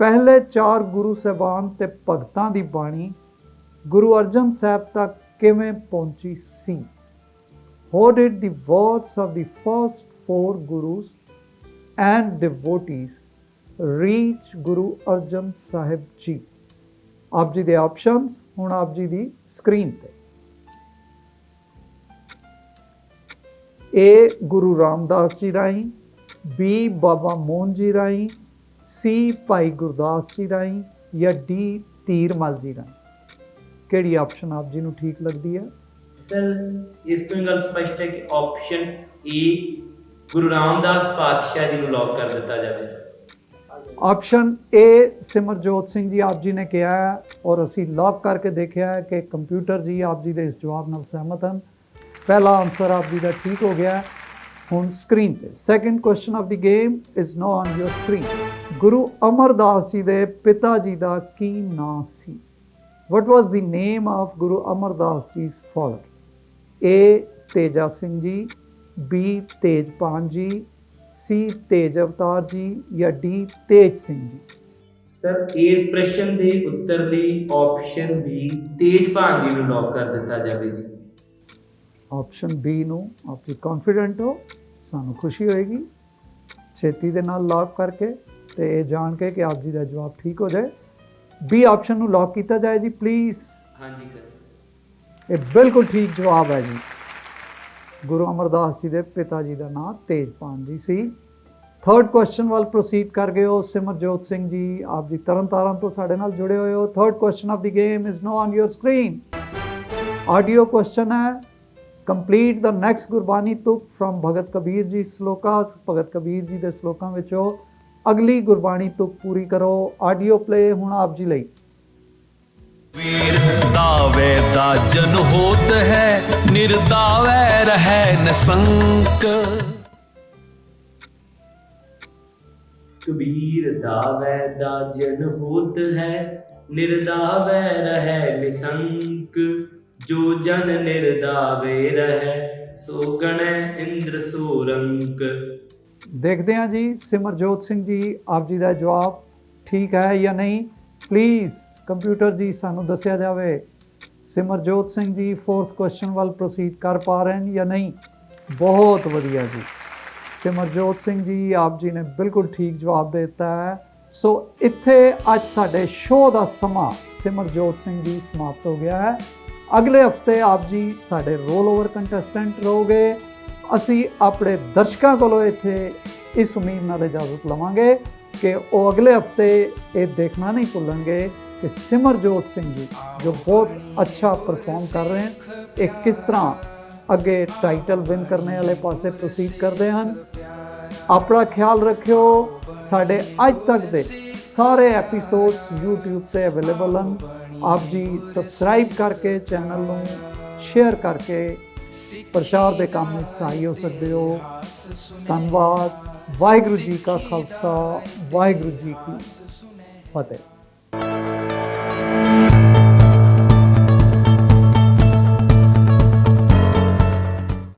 पहले 4 गुरु ਸਾਹਿਬਾਨ ਤੇ ਭਗਤਾਂ ਦੀ ਬਾਣੀ ਗੁਰੂ ਅਰਜਨ ਸਾਹਿਬ ਤੱਕ ਕਿਵੇਂ ਪਹੁੰਚੀ ਸੀ? How did the words of the first 4 gurus and devotees reach Guru Arjan Sahib Ji? आप जी दे ऑप्शंस हुण आप जी दी स्क्रीन पे। ए गुरु रामदास जी राही, बी बाबा मोहन जी राही, सी भाई गुरदास जी राही या डी तीरमल जी राही। केड़ी ऑप्शन आप जी नू ठीक लगती है? सर इस तो गल स्पष्ट है कि ऑप्शन ए गुरु रामदास पातशाह जी को लॉक कर दिता जाए। ऑप्शन ए सिमरजोत सिंह जी आप जी ने किया है और असी लॉक करके देखा है कि कंप्यूटर जी आप जी के इस जवाब नाल सहमत हैं। पहला आंसर आप जी का ठीक हो गया हुण स्क्रीन पे। Second question of the game is now on your screen. Guru Amardas ji के पिता जी का की नाम सी? What was the name of Guru Amardas जी's father? A Teja Singh ji, B Tejpan ji, C Tej Avtar ji या डी तेज सिंह जी। सर इस प्रश्न के उत्तर दी ऑप्शन बी तेजपान जी को लॉक कर दिता जाए जी। ऑप्शन बी नू आप जी कॉन्फिडेंट हो? सानू खुशी होएगी छेती दे नाल लॉक करके ते ये जान के कि आप जी का जवाब ठीक हो जाए। बी ऑप्शन नू लॉक किया जाए जी प्लीज़। हाँ जी सर, ये बिल्कुल ठीक जवाब है जी। गुरु अमरदास जी के पिता जी का नाम तेजपान जी सी। थर्ड क्वेश्चन वाल प्रोसीड कर गए हो सिमरजोत सिंह जी, आप जी तरन तारण तो साडे नाल जुड़े हुए हो। Third question of the game is now on your screen. Audio question है, कंप्लीट द नेक्स्ट गुरबानी तुक फ्रॉम भगत कबीर जी श्लोका। भगत कबीर जी ਦੇ ਸ਼ਲੋਕਾਂ ਵਿੱਚੋਂ ਅਗਲੀ ਗੁਰਬਾਣੀ ਤੁਕ ਪੂਰੀ ਕਰੋ। ਆਡੀਓ ਪਲੇ ਹੁਣ ਆਪ ਜੀ ਲਈ। वीर दावे दा जन होत है, निर्दावे रहे निसंक। कबीर दावे दा जन होत है, निर्दावे रहे निसंक। जो जन निर्दावे रहे, सो गणे इंद्र सोरंक। देखते हैं जी सिमरजोत सिंह जी आप जी का जवाब ठीक है या नहीं। प्लीज़ कंप्यूटर जी सानू दसिया जाए सिमरजोत सिंह जी 4th क्वेश्चन वाल प्रोसीड कर पा रहे हैं या नहीं। बहुत वधिया जी, सिमरजोत सिंह जी आप जी ने बिल्कुल ठीक जवाब दे दिता है। सो इत्थे अज साडे शो का समा सिमरजोत सिंह जी समाप्त हो गया है। अगले हफ्ते आप जी साडे रोल ओवर कंटेस्टेंट रहोगे। असी अपने दर्शकों कोलों इत्थे इस उम्मीद नाल इजाजत लवांगे कि वो अगले हफ्ते ये देखना नहीं भुलेंगे कि सिमरजोत सिंह जी जो बहुत अच्छा परफॉर्म कर रहे हैं, एक किस तरह अगे टाइटल विन करने वाले पासे प्रोसीड करते हैं। अपना ख्याल रखियो। साढ़े अज तक दे सारे एपीसोड्स यूट्यूब से अवेलेबल हैं। आप जी सबसक्राइब करके चैनल नूं शेयर करके प्रचार के काम में सहाई हो सकते हो। धन्यवाद। वाहिगुरू जी का खालसा, वाहिगुरू जी की फतेह।